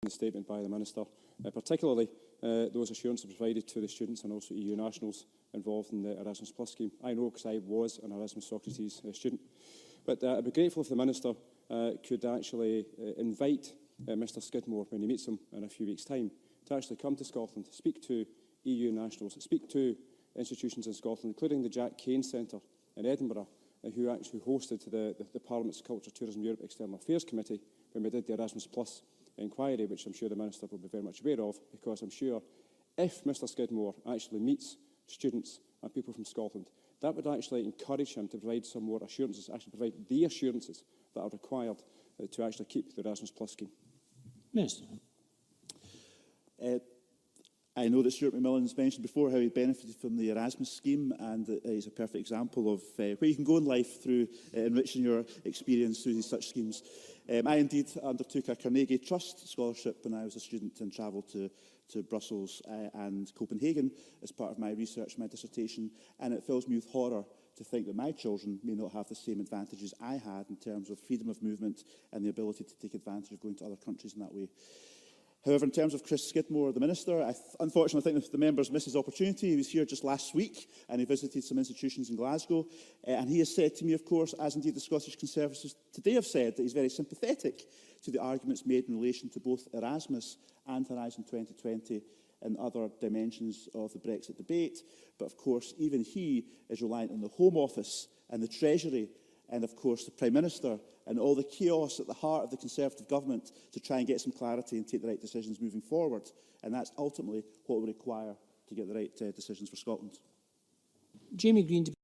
the statement by the Minister, particularly those assurances provided to the students and also EU nationals involved in the Erasmus Plus scheme. I know because I was an Erasmus Socrates student. But I'd be grateful if the Minister could actually invite Mr Skidmore, when he meets him in a few weeks' time, to actually come to Scotland, speak to EU nationals, speak to institutions in Scotland, including the Jack Cain Centre in Edinburgh, who actually hosted the Parliament's Culture, Tourism Europe External Affairs Committee when we did the Erasmus Plus inquiry, which I'm sure the Minister will be very much aware of, because I'm sure if Mr Skidmore actually meets students and people from Scotland, that would actually encourage him to provide some more assurances, actually provide the assurances that are required to actually keep the Erasmus Plus scheme. Minister. I know that Stuart McMillan has mentioned before how he benefited from the Erasmus scheme, and he's a perfect example of where you can go in life through enriching your experience through such schemes. I indeed undertook a Carnegie Trust scholarship when I was a student and travelled to Brussels and Copenhagen as part of my research, my dissertation, and it fills me with horror to think that my children may not have the same advantages I had in terms of freedom of movement and the ability to take advantage of going to other countries in that way. However, in terms of Chris Skidmore, the Minister, I unfortunately think the members missed his opportunity. He was here just last week and he visited some institutions in Glasgow. And he has said to me, of course, as indeed the Scottish Conservatives today have said, that he's very sympathetic to the arguments made in relation to both Erasmus and Horizon 2020 and other dimensions of the Brexit debate. But of course, even he is reliant on the Home Office and the Treasury and of course the Prime Minister and all the chaos at the heart of the Conservative government to try and get some clarity and take the right decisions moving forward. And that's ultimately what we require to get the right decisions for Scotland. Jamie Green.